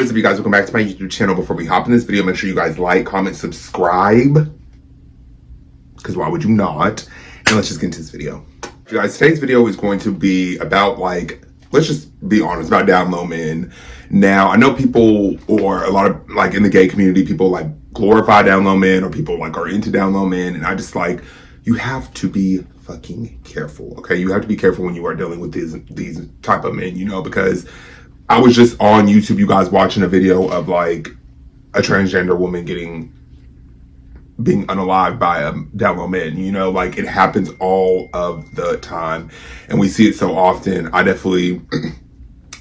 What's up, you guys? Welcome back to my YouTube channel. Before we hop in this video, make sure you guys like, comment, subscribe, because why would you not? And let's just get into this video. You guys, today's video is going to be about, like, let's just be honest, about down low men. Now, I know people, or a lot of, like, in the gay community, people, like, glorify down low men, or people, like, are into down low men, and I just, like, you have to be fucking careful, okay? You have to be careful when you are dealing with these type of men, you know, because I was just on YouTube, you guys, watching a video of, like, a transgender woman being unalived by a down low man, you know, like, it happens all of the time, and we see it so often. I definitely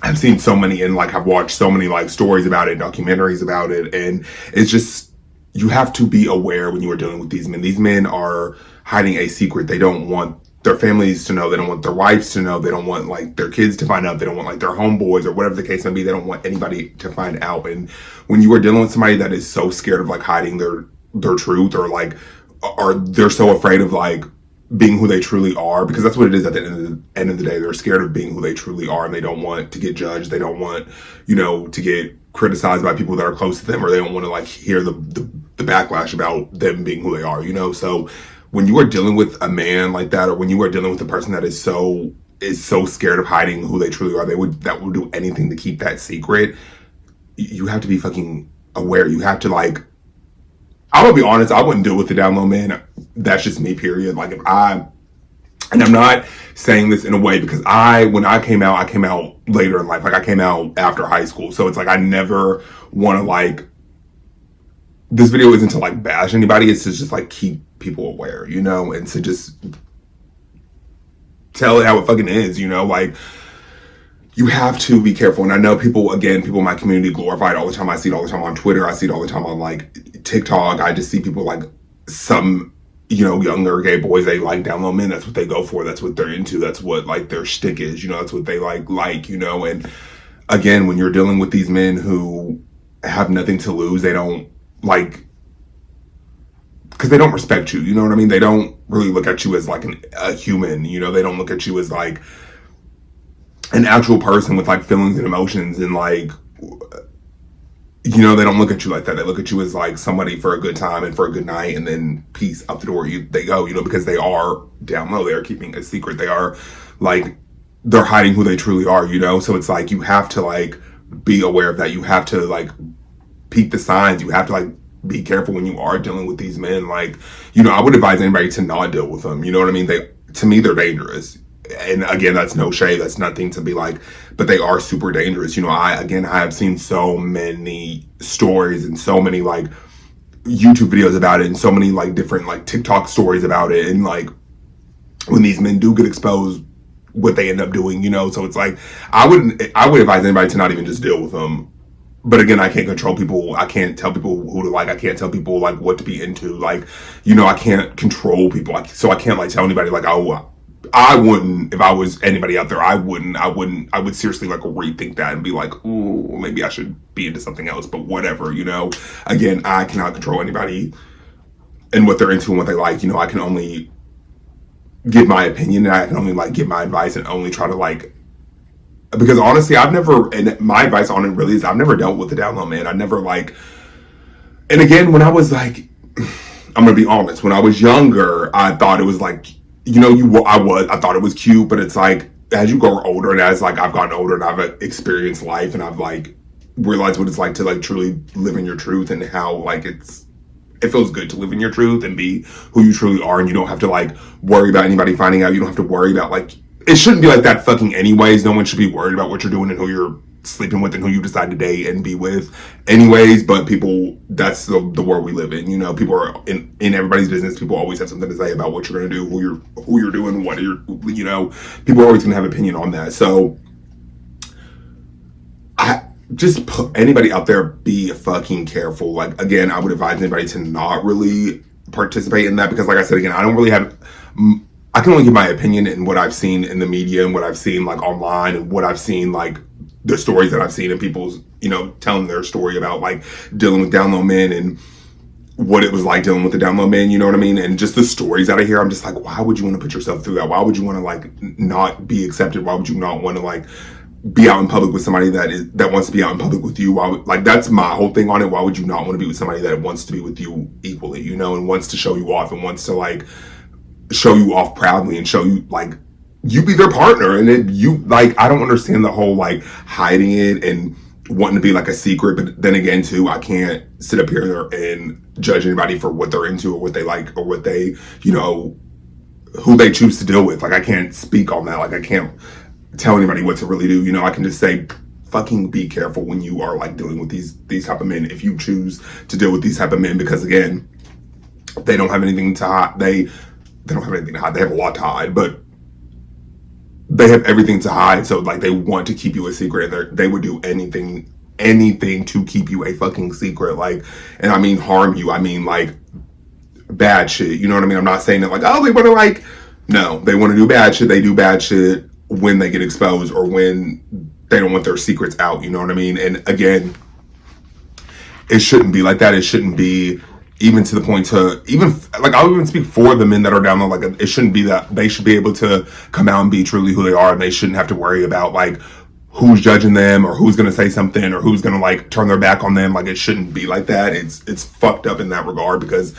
I've seen so many, and, like, I've watched so many, like, stories about it, documentaries about it, and it's just, you have to be aware when you are dealing with these men. These men are hiding a secret. They don't want their families to know. They don't want their wives to know. They don't want, like, their kids to find out. They don't want, like, their homeboys or whatever the case may be. They don't want anybody to find out. And when you are dealing with somebody that is so scared of, like, hiding their truth, or, like, they're so afraid of, like, being who they truly are, because that's what it is at the end of the day. They're scared of being who they truly are, and they don't want to get judged. They don't want, you know, to get criticized by people that are close to them, or they don't want to, like, hear the backlash about them being who they are, you know? So when you are dealing with a man like that, or when you are dealing with a person that is so scared of hiding who they truly are, that would do anything to keep that secret, you have to be fucking aware. You have to, like, I'm gonna be honest, I wouldn't deal with the down low man. That's just me, period. Like, and I'm not saying this in a way, because when I came out later in life. Like, I came out after high school. So it's like, I never want to, like, this video isn't to, like, bash anybody. It's to just, like, keep people aware, you know, and to just tell it how it fucking is, you know, like, you have to be careful. And I know people in my community glorify it all the time. I see it all the time on Twitter. I see it all the time on, like, TikTok. I just see people, like, some, you know, younger gay boys, they like down low men. That's what they go for. That's what they're into. That's what, like, their shtick is, you know, that's what they like, you know. And again, when you're dealing with these men who have nothing to lose, they don't, like, because they don't respect you, you know what I mean? They don't really look at you as, like, a human, you know? They don't look at you as, like, an actual person with, like, feelings and emotions, and, like, you know, they don't look at you like that. They look at you as, like, somebody for a good time and for a good night, and then peace, out the door they go, you know, because they are down low. They are keeping a secret. They are, like, they're hiding who they truly are, you know? So it's like, you have to, like, be aware of that. You have to, like, peek the signs. You have to, like, be careful when you are dealing with these men. Like, you know, I would advise anybody to not deal with them. You know what I mean? To me, they're dangerous. And again, that's no shade. That's nothing to be like, but they are super dangerous. You know, I have seen so many stories and so many, like, YouTube videos about it, and so many, like, different, like, TikTok stories about it. And, like, when these men do get exposed, what they end up doing, you know? So it's like, I would advise anybody to not even just deal with them. But again, I can't control people. I can't tell people who to like. I can't tell people, like, what to be into. Like, you know, I can't control people. So I can't, like, tell anybody, like, oh, I wouldn't, if I was anybody out there, I would seriously, like, rethink that and be like, ooh, maybe I should be into something else, but whatever, you know? Again, I cannot control anybody and what they're into and what they like. You know, I can only give my opinion, and I can only, like, give my advice, and only try to, like, because honestly, and my advice on it really is, I've never dealt with a down low man. I never, like, and again, when I was, like, I'm gonna be honest, when I was younger, I thought it was, like, you know, I thought it was cute, but it's like, as you grow older, and as, like, I've gotten older and I've experienced life, and I've, like, realized what it's like to, like, truly live in your truth, and how, like, it feels good to live in your truth and be who you truly are, and you don't have to, like, worry about anybody finding out. You don't have to worry about, like, it shouldn't be like that fucking anyways. No one should be worried about what you're doing and who you're sleeping with and who you decide to date and be with anyways. But people, that's the world we live in, you know? People are in everybody's business. People always have something to say about what you're going to do, who you're doing, what you're, you know, people are always going to have opinion on that. So I just put anybody out there, be fucking careful. Like, again, I would advise anybody to not really participate in that, because, like I said, again, I can only give my opinion in what I've seen in the media, and what I've seen, like, online, and what I've seen, like, the stories that I've seen, and people's, you know, telling their story about, like, dealing with down low men, and what it was like dealing with the down low men, you know what I mean? And just the stories that I hear, I'm just like, why would you want to put yourself through that? Why would you want to, like, not be accepted? Why would you not want to, like, be out in public with somebody that wants to be out in public with you. Why would, like, that's my whole thing on it. Why would you not want to be with somebody that wants to be with you equally, you know, and wants to show you off and wants to like show you off proudly and show you like you be their partner. And then you like, I don't understand the whole like hiding it and wanting to be like a secret. But then again too, I can't sit up here and judge anybody for what they're into or what they like or what they, you know, who they choose to deal with. Like, I can't speak on that. Like, I can't tell anybody what to really do. You know, I can just say, fucking be careful when you are like dealing with these type of men. If you choose to deal with these type of men, because again, they don't have anything to hide. They don't have anything to hide. They have a lot to hide, but they have everything to hide. So like, they want to keep you a secret, and they would do anything to keep you a fucking secret. Like, and I mean harm you. I mean like bad shit. You know what I mean? I'm not saying that like, oh, they want to like, no, they want to do bad shit. They do bad shit when they get exposed or when they don't want their secrets out. You know what I mean? And again, it shouldn't be like that. It shouldn't be even to the point to even like, I'll even speak for the men that are down there. Like, it shouldn't be that. They should be able to come out and be truly who they are, and they shouldn't have to worry about like who's judging them or who's going to say something or who's going to like turn their back on them. Like, it shouldn't be like that. It's fucked up in that regard, because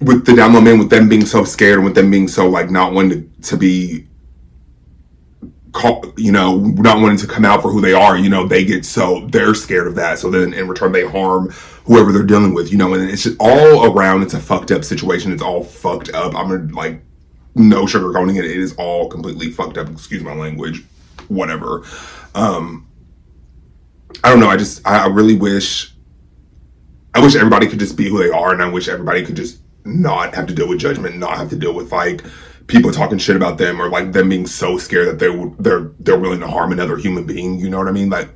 with the down low men, with them being so scared and with them being so like not wanting to be call, you know, not wanting to come out for who they are, you know, they're scared of that. So then in return, they harm whoever they're dealing with, you know, and it's just all around. It's a fucked up situation. It's all fucked up. I'm gonna like, no sugarcoating it. It is all completely fucked up. Excuse my language, whatever. I don't know. I really wish everybody could just be who they are. And I wish everybody could just not have to deal with judgment, not have to deal with like people talking shit about them or like them being so scared that they're willing to harm another human being. You know what I mean? Like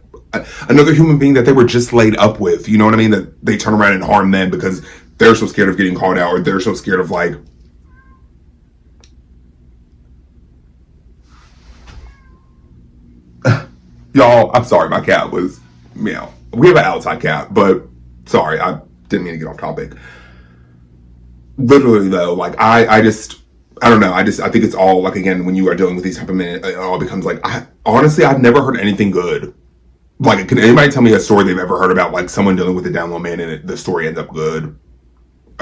another human being that they were just laid up with. You know what I mean? That they turn around and harm them because they're so scared of getting called out, or they're so scared of like, y'all, I'm sorry, my cat was meow. We have an outside cat, but sorry, I didn't mean to get off topic. Literally though, like I don't know. I think it's all like, again, when you are dealing with these type of men, it all becomes like, honestly, I've never heard anything good. Like, can anybody tell me a story they've ever heard about like someone dealing with a down low man and the story ends up good?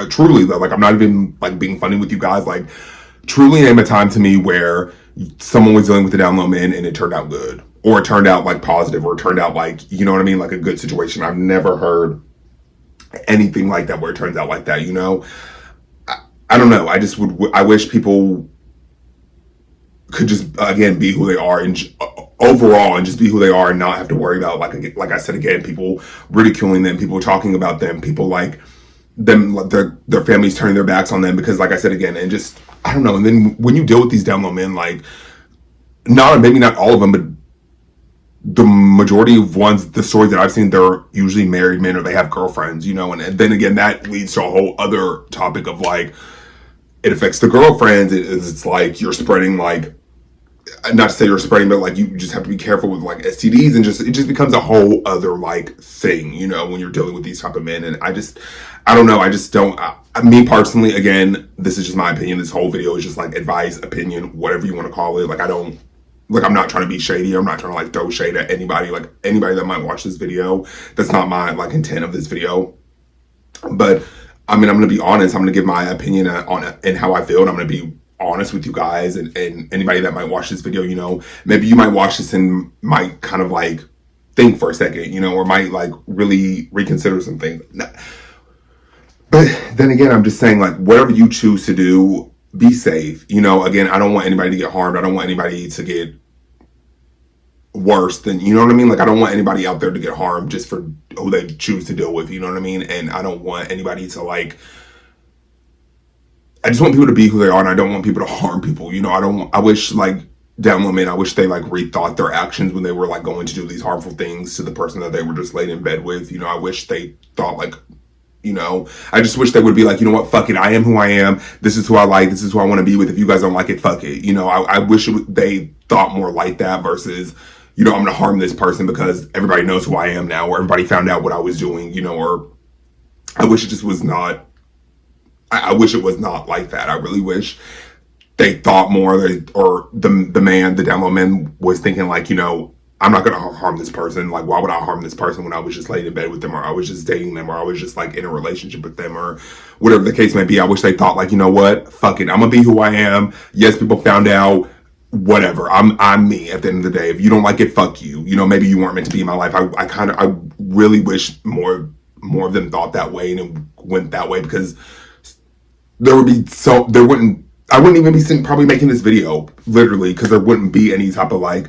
Truly though, like, I'm not even like being funny with you guys. Like, truly name a time to me where someone was dealing with a down low man and it turned out good, or it turned out like positive, or it turned out like, you know what I mean, like a good situation. I've never heard anything like that where it turns out like that, you know. I don't know. I wish people could just, again, be who they are and overall, and just be who they are and not have to worry about, like I said, again, people ridiculing them, people talking about them, people like them, their families turning their backs on them because, like I said, again, and just, I don't know. And then when you deal with these down low men, like, maybe not all of them, but the majority of the stories that I've seen, they're usually married men or they have girlfriends, you know, and then again, that leads to a whole other topic of like, it affects the girlfriends. It's like you're spreading, like, not to say you're spreading, but like you just have to be careful with like STDs, and it just becomes a whole other like thing, you know, when you're dealing with these type of men. And I don't know. I just don't, me personally, again, this is just my opinion. This whole video is just like advice, opinion, whatever you want to call it. Like, I'm not trying to be shady. I'm not trying to like throw shade at anybody, like anybody that might watch this video. That's not my like intent of this video. But I mean, I'm going to be honest. I'm going to give my opinion on it and how I feel. And I'm going to be honest with you guys and anybody that might watch this video. You know, maybe you might watch this and might kind of like think for a second, you know, or might like really reconsider some things. But then again, I'm just saying, like, whatever you choose to do, be safe. You know, again, I don't want anybody to get harmed. I don't want anybody to get worse than, you know what I mean? Like, I don't want anybody out there to get harmed just for who they choose to deal with, you know what I mean? And I don't want anybody to like, I just want people to be who they are, and I don't want people to harm people, you know. I wish like down low men, I wish they like rethought their actions when they were like going to do these harmful things to the person that they were just laid in bed with, you know. I wish they thought like, you know, I just wish they would be like, you know what, fuck it, I am who I am, this is who I like, this is who I want to be with, if you guys don't like it, fuck it, you know. I wish they thought more like that versus, you know, I'm gonna harm this person because everybody knows who I am now, or everybody found out what I was doing, you know. Or I wish it just was not, I wish it was not like that. I really wish they thought more, or the man, the down low man, was thinking like, you know, I'm not gonna harm this person. Like, why would I harm this person when I was just laying in bed with them, or I was just dating them, or I was just like in a relationship with them, or whatever the case may be. I wish they thought like, you know what, fuck it, I'm gonna be who I am. Yes, people found out. Whatever. I'm me at the end of the day. If you don't like it, fuck you. You know, maybe you weren't meant to be in my life. I really wish more of them thought that way and went that way, because there would be I wouldn't even be probably making this video, literally, because there wouldn't be any type of like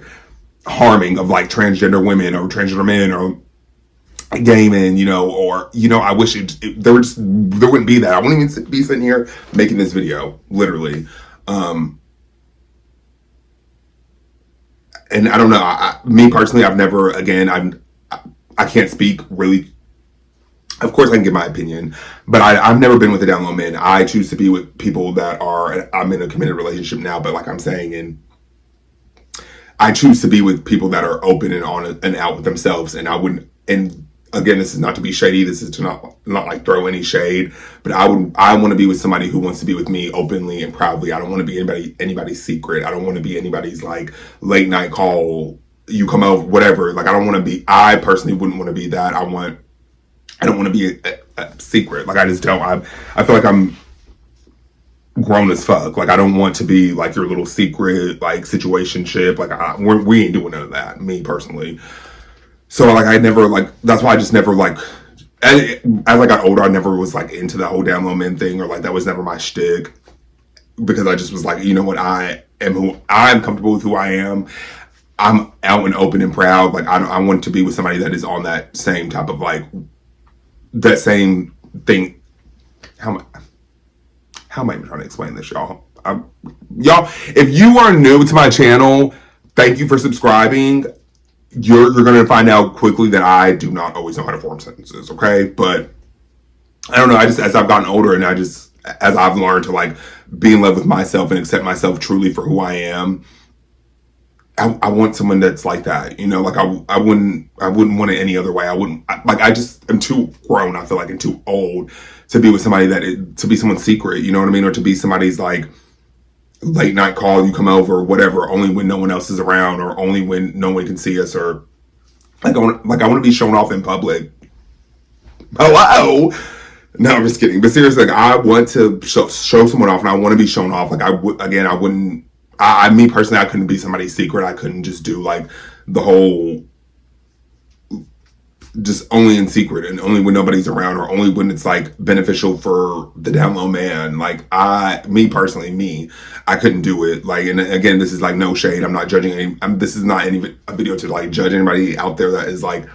harming of like transgender women or transgender men or gay men, you know, or, you know, I wish there wouldn't be that. I wouldn't even be sitting here making this video, literally. And I don't know, me personally, I've never, again, I can't speak really. Of course I can give my opinion, but I've never been with a down low man. I choose to be with people that I'm in a committed relationship now, but like I'm saying, and I choose to be with people that are open and on and out with themselves. And I wouldn't, and again, this is not to be shady. This is to not like throw any shade, but I want to be with somebody who wants to be with me openly and proudly. I don't want to be anybody's secret. I don't want to be anybody's like late night call, you come over, whatever. Like, I personally wouldn't want to be that. I don't want to be a secret. Like, I just don't. I feel like I'm grown as fuck. Like, I don't want to be like your little secret, like, situationship. Like, we ain't doing none of that, me personally. So, like, I never, like, that's why I just never, like, as I got older, I never was, like, into the whole down low men thing, or, like, that was never my shtick. Because I just was like, you know what, I'm comfortable with who I am. I'm out and open and proud. Like, I want to be with somebody that is on that same type of, like, that same thing. How am I even trying to explain this, y'all? Y'all, if you are new to my channel, thank you for subscribing. You're going to find out quickly that I do not always know how to form sentences, okay? But I don't know, as I've gotten older, and as I've learned to like be in love with myself and accept myself truly for who I am, I want someone that's like that, you know. Like, I wouldn't want it any other way. I'm too grown. I feel like I'm too old to be with somebody to be someone's secret, you know what I mean? Or to be somebody's like late night call, you come over, or whatever, only when no one else is around, or only when no one can see us, or like I want to be shown off in public. Hello. No, I'm just kidding. But seriously, like, I want to show someone off, and I want to be shown off. Like, I wouldn't. Me personally, I couldn't be somebody's secret. I couldn't just do like the whole just only in secret and only when nobody's around, or only when it's like beneficial for the down low man. Like, me personally, I couldn't do it. Like, and again, this is like no shade. I'm not judging this is not a video to like judge anybody out there that is like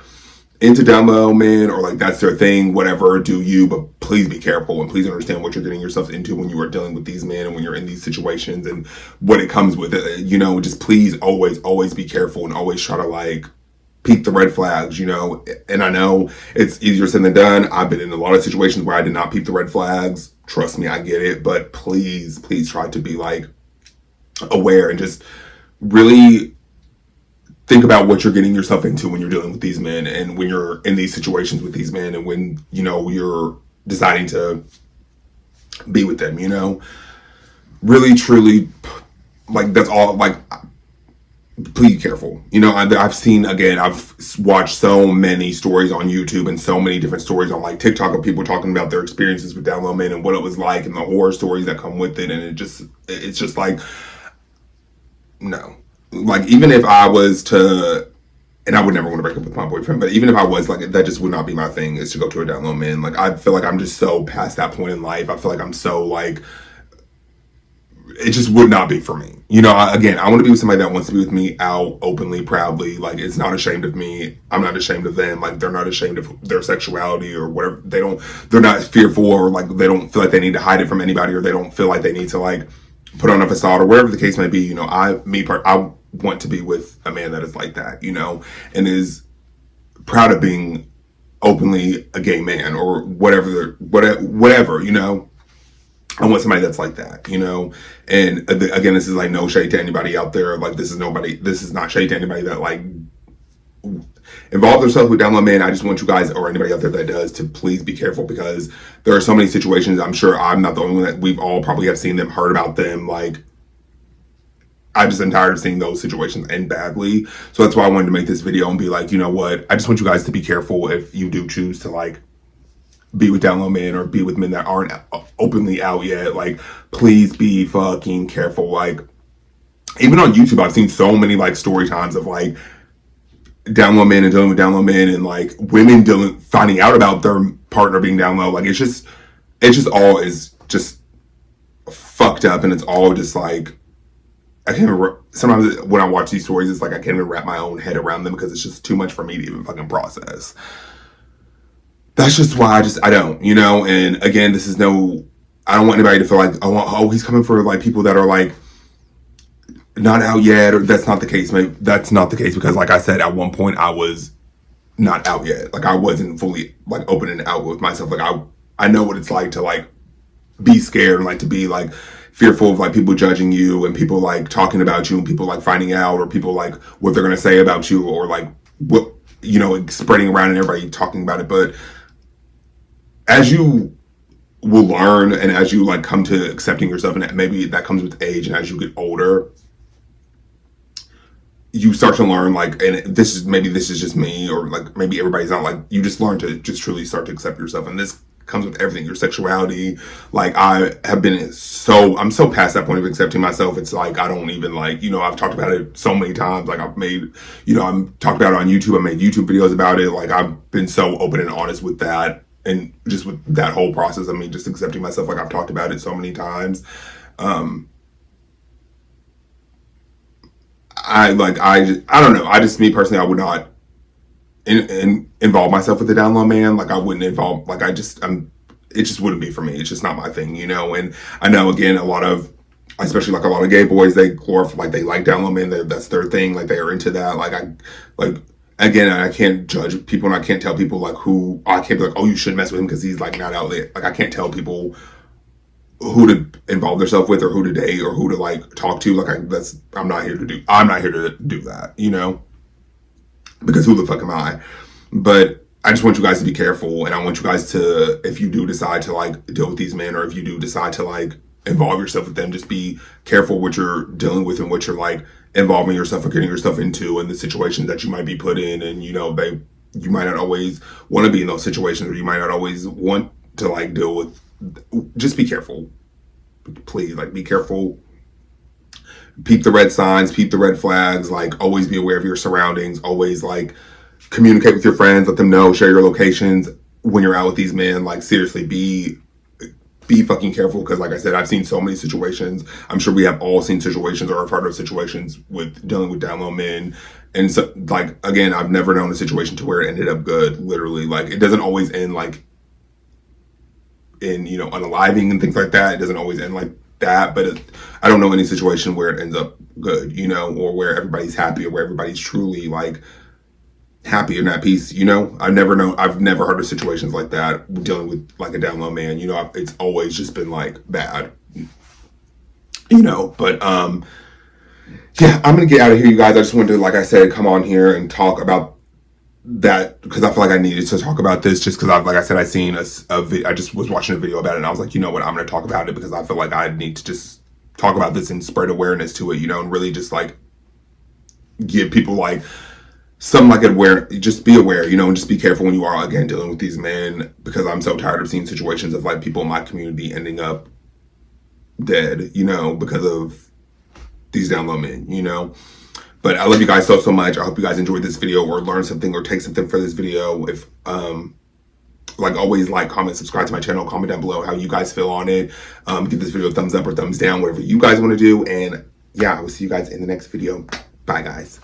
into down low men, or like that's their thing, whatever, do you, but please be careful and please understand what you're getting yourself into when you are dealing with these men and when you're in these situations and what it comes with it. You know, just please always be careful and always try to like peep the red flags, you know. And I know it's easier said than done. I've been in a lot of situations where I did not peep the red flags. Trust me, I get it, but please try to be like aware and just really think about what you're getting yourself into when you're dealing with these men, and when you're in these situations with these men, and when, you know, you're deciding to be with them, you know. Really, truly, like, that's all. Like, please be careful. You know, I've watched so many stories on YouTube and so many different stories on like TikTok of people talking about their experiences with down low men and what it was like and the horror stories that come with it. And it's just like, no. Like, even if I was to, and I would never want to break up with my boyfriend, but even if I was, like, that just would not be my thing, is to go to a down low man. Like, I feel like I'm just so past that point in life. I feel like I'm so, like, it just would not be for me. You know, I want to be with somebody that wants to be with me out openly, proudly. Like, it's not ashamed of me. I'm not ashamed of them. Like, they're not ashamed of their sexuality or whatever. They're not fearful, or like they don't feel like they need to hide it from anybody, or they don't feel like they need to like put on a facade, or whatever the case may be. You know, I want to be with a man that is like that, you know, and is proud of being openly a gay man, or whatever, you know. I want somebody that's like that, you know. And again, this is like no shade to anybody out there. Like, this is not shade to anybody that like involve themselves with down low men. I just want you guys, or anybody out there that does, to please be careful, because there are so many situations. I'm sure I'm not the only one that we've all probably have seen them, heard about them, like I just am tired of seeing those situations end badly. So that's why I wanted to make this video and be like, you know what? I just want you guys to be careful if you do choose to like be with down low men or be with men that aren't openly out yet. Like, please be fucking careful. Like, even on YouTube, I've seen so many like story times of like down low men and dealing with down low men, and like women finding out about their partner being down low. Like, it's just all is just fucked up, and it's all just like, I can't even, sometimes when I watch these stories, it's like I can't even wrap my own head around them because it's just too much for me to even fucking process. That's just why I don't, you know. And again, I don't want anybody to feel like, oh, he's coming for like people that are like not out yet, or that's not the case. Maybe that's not the case, because like I said, at one point I was not out yet. Like, I wasn't fully like open and out with myself. Like, I know what it's like to like be scared and like to be like fearful of like people judging you and people like talking about you and people like finding out, or people like what they're gonna say about you, or like what, you know, spreading around and everybody talking about it. But as you will learn, and as you like come to accepting yourself, and maybe that comes with age, and as you get older, you start to learn, like, and this is just me, or like maybe everybody's not, like, you just learn to just truly start to accept yourself. And this comes with everything, your sexuality. Like, I'm so past that point of accepting myself. It's like, I don't even like, you know, I've talked about it so many times. Like, I'm talked about it on YouTube. I made YouTube videos about it. Like, I've been so open and honest with that. And just with that whole process, I mean, just accepting myself, like I've talked about it so many times. I don't know. Me personally, I would not involve myself with a down low man. Like, I wouldn't involve, like, it just wouldn't be for me. It's just not my thing, you know? And I know, again, especially like a lot of gay boys, they glorify, like, they like down low men. That's their thing. Like, they are into that. Again, I can't judge people, and I can't tell people like I can't be like, oh, you shouldn't mess with him because he's like not out there. Like, I can't tell people who to involve themselves with, or who to date, or who to like talk to. Like, I'm not here to do that, you know, because who the fuck am I? But I just want you guys to be careful, and I want you guys to, if you do decide to like deal with these men, or if you do decide to like involve yourself with them, just be careful what you're dealing with and what you're like involving yourself or getting yourself into, and the situations that you might be put in. And, you know, you might not always want to be in those situations, or you might not always want to like deal with. Just be careful, please. Like, be careful. Peep the red signs, peep the red flags. Like, always be aware of your surroundings. Always like communicate with your friends, let them know, share your locations when you're out with these men. Like, seriously, be fucking careful, because like I said, I've seen so many situations. I'm sure we have all seen situations, or have heard of situations with dealing with down low men. And so, like, again, I've never known a situation to where it ended up good, literally. Like, it doesn't always end like in, you know, unaliving and things like that. It doesn't always end like that, but I don't know any situation where it ends up good, you know, or where everybody's happy, or where everybody's truly like happy and at peace, you know. I've never heard of situations like that dealing with like a down low man, you know. It's always just been like bad, you know. But yeah, I'm gonna get out of here, you guys. I just wanted to, like I said, come on here and talk about that, because I feel like I needed to talk about this, just because I just was watching a video about it, and I was like, you know what, I'm gonna talk about it, because I feel like I need to just talk about this and spread awareness to it, you know, and really just like give people like some like just be aware, you know, and just be careful when you are, again, dealing with these men, because I'm so tired of seeing situations of like people in my community ending up dead, you know, because of these down low men, you know. But I love you guys so much. I hope you guys enjoyed this video, or learned something, or take something for this video. If like always, like, comment, subscribe to my channel, comment down below how you guys feel on it. Give this video a thumbs up or thumbs down, whatever you guys want to do. And yeah, I will see you guys in the next video. Bye, guys.